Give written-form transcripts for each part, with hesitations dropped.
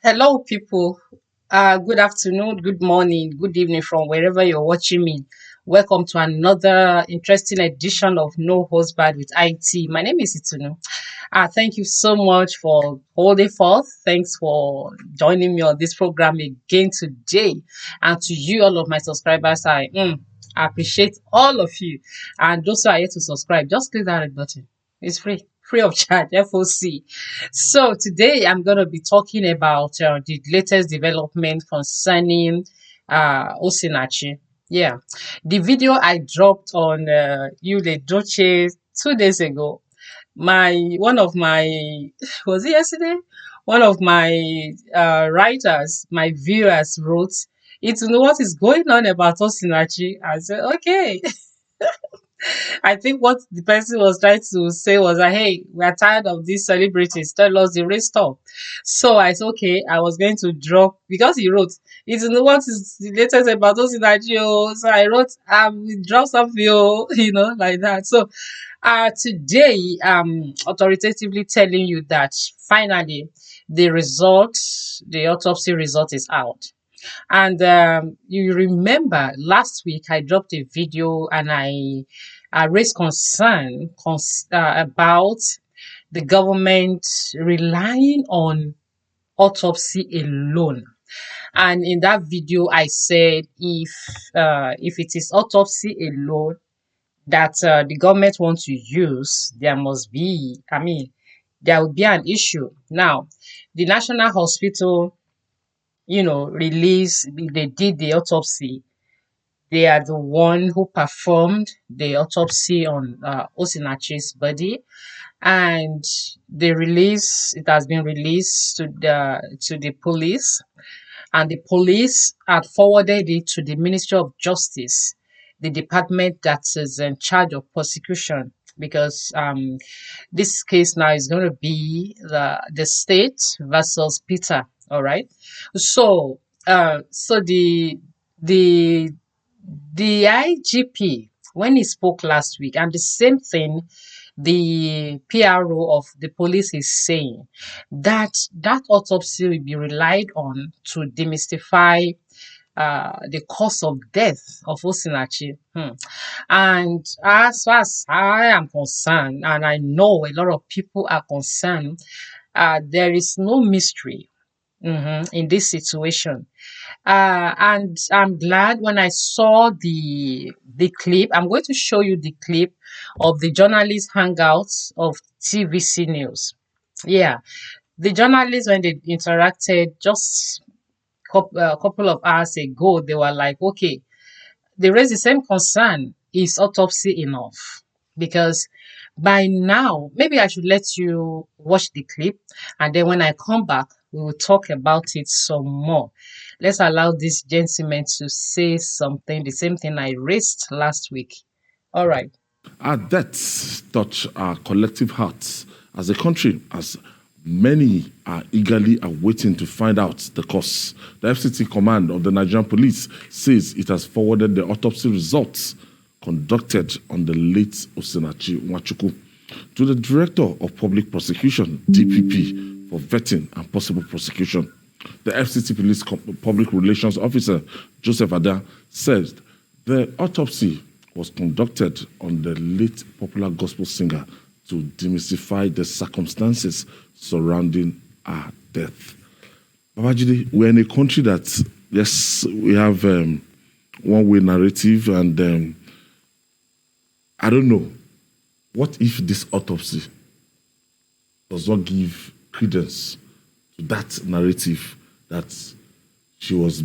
Hello, people. Good afternoon, good morning, good evening from wherever you're watching me. Welcome to another interesting edition of No Host Bad with IT. My name is Itunu. Thank you so much for holding forth. Thanks for joining me on this program again today. And to you, all of my subscribers, I appreciate all of you. And those who are yet to subscribe, just click that red button. It's free of charge, FOC. So today I'm going to be talking about the latest development concerning Osinachi. Yeah, the video I dropped on Yule Doche 2 days ago. My one of my was it yesterday? One of my writers, my viewers wrote, "It's know what is going on about Osinachi." I said, "Okay." I think what the person was trying to say was that, hey, we are tired of these celebrities. Tell us the real stuff. So I said, okay, I was going to drop, because he wrote, it's what is the latest about those in Nigeria. So I wrote, we drop some video, like that. So today, I'm authoritatively telling you that finally the autopsy result is out. And you remember last week I dropped a video and I raised concern about the government relying on autopsy alone. And in that video, I said if it is autopsy alone that the government wants to use, there will be an issue. Now, the National Hospital, they did the autopsy. They are the one who performed the autopsy on Osinachi's body, and it has been released to the police, and the police had forwarded it to the Ministry of Justice, the department that is in charge of prosecution, because this case now is going to be the state versus Peter. All right. So the the IGP, when he spoke last week, and the same thing the PRO of the police is saying, that autopsy will be relied on to demystify the cause of death of Osinachi. And as far as I am concerned, and I know a lot of people are concerned, there is no mystery in this situation. And I'm glad when I saw the clip. I'm going to show you the clip of the journalist hangouts of TVC News. Yeah, the journalists, when they interacted just a couple of hours ago, they were like, okay, they raised the same concern. Is autopsy enough? Because by now, maybe I should let you watch the clip, and then when I come back, we will talk about it some more. Let's allow this gentleman to say something, the same thing I raised last week. All right. Our deaths touch our collective hearts as a country, as many are eagerly awaiting to find out the cause. The FCT command of the Nigerian police says it has forwarded the autopsy results conducted on the late Osinachinwanchukwu to the Director of Public Prosecution, DPP, for vetting and possible prosecution. The FCT Police Public Relations Officer, Joseph Ada, says the autopsy was conducted on the late popular gospel singer to demystify the circumstances surrounding her death. Babajide, we're in a country that, yes, we have one-way narrative, and I don't know, what if this autopsy does not give credence to that narrative that she was,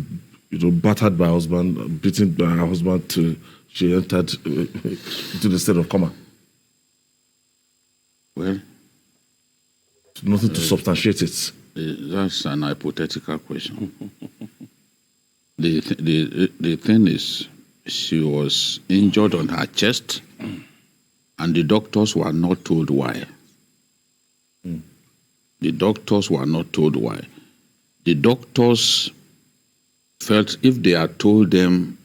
battered by her husband, beaten by her husband till she entered into the state of coma? Well, nothing to substantiate it. That's an hypothetical question. The thing is, she was injured on her chest, and the doctors were not told why. The doctors were not told why. The doctors felt if they had told them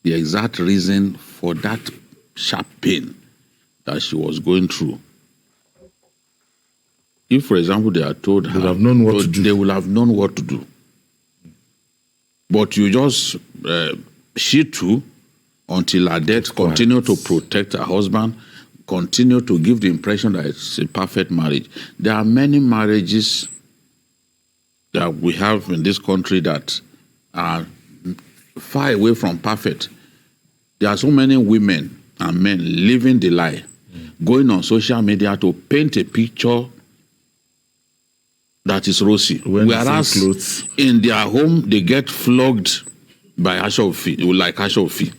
the exact reason for that sharp pain that she was going through, if, for example, they are told They would have known what to do. They will have known what to do. But you just she too, until her death, continue to protect her husband, continue to give the impression that it's a perfect marriage. There are many marriages that we have in this country that are far away from perfect. There are so many women and men living the lie, going on social media to paint a picture that is rosy. Whereas in their home, they get flogged by Ashofi, like Ashofi.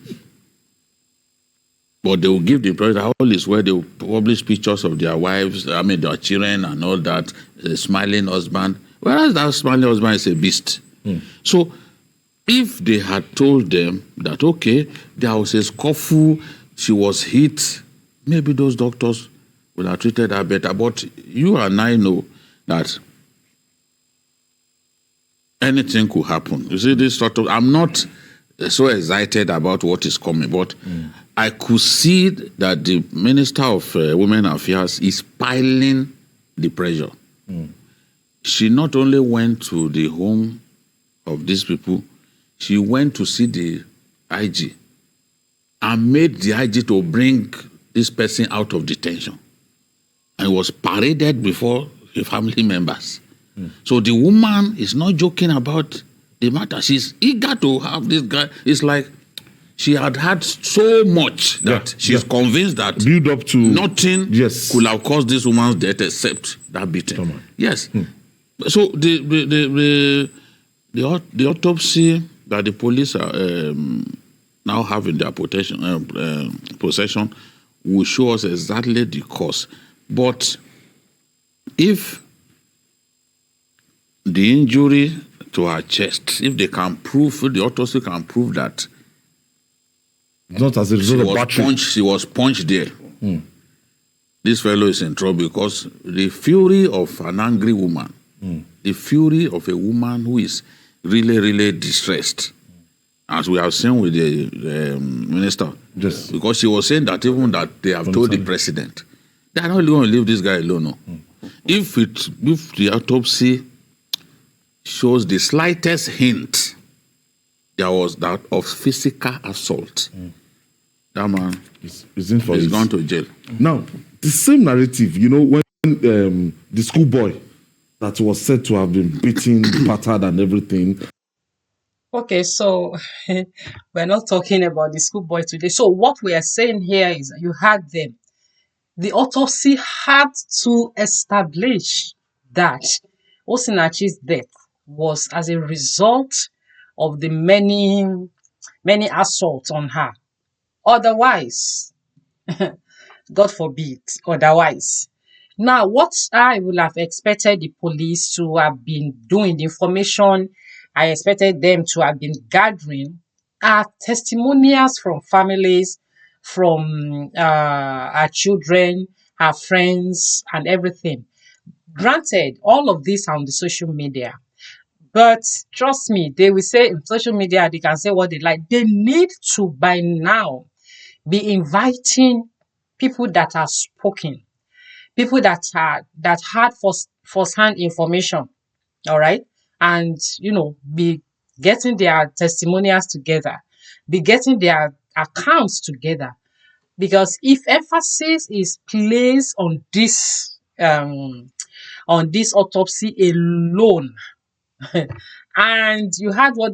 But they will give the impression that all is where they will publish pictures of their wives, their children and all that, a smiling husband. Whereas that smiling husband is a beast. So if they had told them that, okay, there was a scuffle, she was hit, maybe those doctors would have treated her better. But you and I know that anything could happen. You see, this sort of, I'm not so excited about what is coming, but I could see that the Minister of Women Affairs is piling the pressure. She not only went to the home of these people, she went to see the IG and made the IG to bring this person out of detention. And was paraded before the family members. So the woman is not joking about the matter. She's eager to have this guy. It's like she had so much that she's convinced that build up to nothing could have caused this woman's death except that beating. Yes. So the autopsy that the police are now have in their possession will show us exactly the cause. But if the injury to her chest, if the autopsy can prove that not as a result of battery, she was punched there, this fellow is in trouble, because the fury of an angry woman, the fury of a woman who is really, really distressed, as we have seen with the minister, because she was saying that even that they have told the president, they are not going to leave this guy alone. No. If the autopsy shows the slightest hint there was that of physical assault, that man is gone to jail. Now, the same narrative, when the schoolboy that was said to have been beaten, battered and everything. Okay, so we're not talking about the schoolboy today. So what we are saying here is you had them. The autopsy had to establish that Osinachi's death was as a result of the many assaults on her. Otherwise, God forbid, otherwise. Now, what I would have expected the police to have been doing, the information I expected them to have been gathering, are testimonials from families, from our children, our friends, and everything. Granted, all of this are on the social media. But trust me, they will say in social media, they can say what they like. They need to, by now, be inviting people that are spoken, people that had first-hand information, all right, and be getting their testimonials together, be getting their accounts together, because if emphasis is placed on this autopsy alone, and you heard what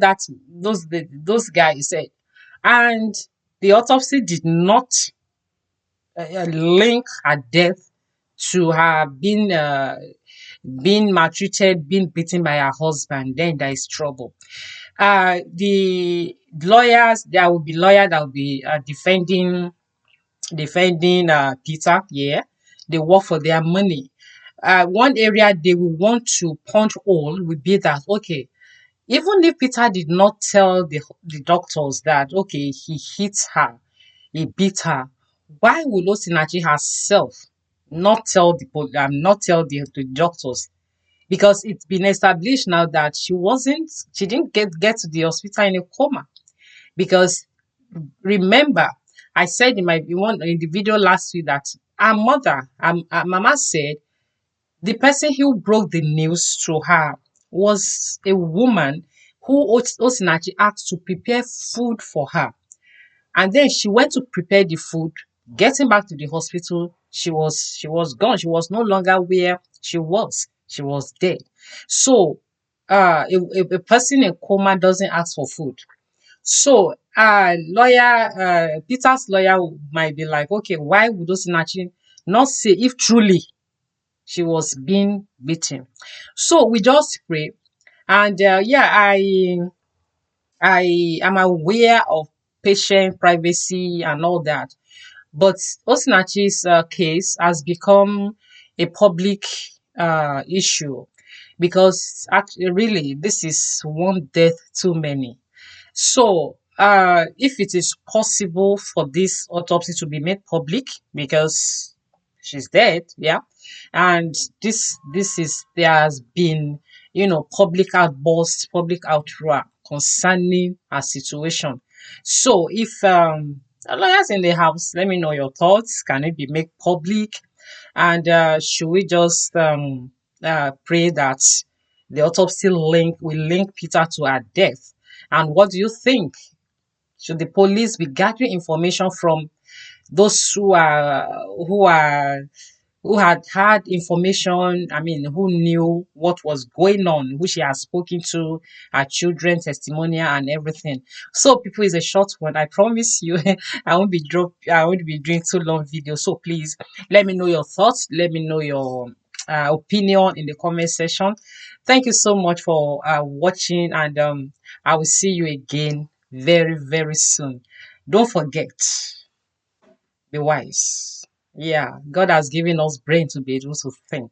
those guys said, and the autopsy did not link her death to her being maltreated, being beaten by her husband, then there is trouble. The lawyers, there will be lawyers that will be defending Peter. Yeah, they work for their money. One area they will want to punch hole would be that, okay, even if Peter did not tell the doctors that, okay, he hit her, he beat her, why would Osinachi herself not tell the doctors? Because it's been established now that she didn't get to the hospital in a coma. Because remember, I said in the video last week that her mama said The person who broke the news to her was a woman who Osinachi asked to prepare food for her. And then she went to prepare the food. Getting back to the hospital, she was gone. She was no longer where she was. She was dead. So a person in coma doesn't ask for food. So Peter's lawyer might be like, okay, why would Osinachi not say if truly she was being beaten? So we just pray. And yeah, I am aware of patient privacy and all that. But Osinachi's case has become a public issue because actually, really, this is one death too many. So, if it is possible for this autopsy to be made public because she's dead, yeah, and there has been, public outburst, public outroar concerning her situation. So, if lawyers in the house, let me know your thoughts. Can it be made public? And should we just pray that the autopsy will link Peter to her death? And what do you think? Should the police be gathering information from those who had information, I mean, who knew what was going on, who she has spoken to, her children, testimonial, and everything. So, people, is a short one. I promise you, I won't be doing too long video. So, please let me know your thoughts. Let me know your opinion in the comment section. Thank you so much for watching, and I will see you again very, very soon. Don't forget, be wise. Yeah, God has given us brain to be able to think.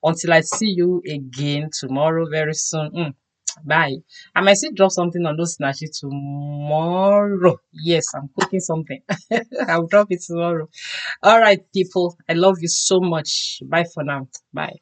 Until I see you again tomorrow, very soon. Bye. I might still drop something on those snatches tomorrow. Yes, I'm cooking something. I'll drop it tomorrow. All right, people. I love you so much. Bye for now. Bye.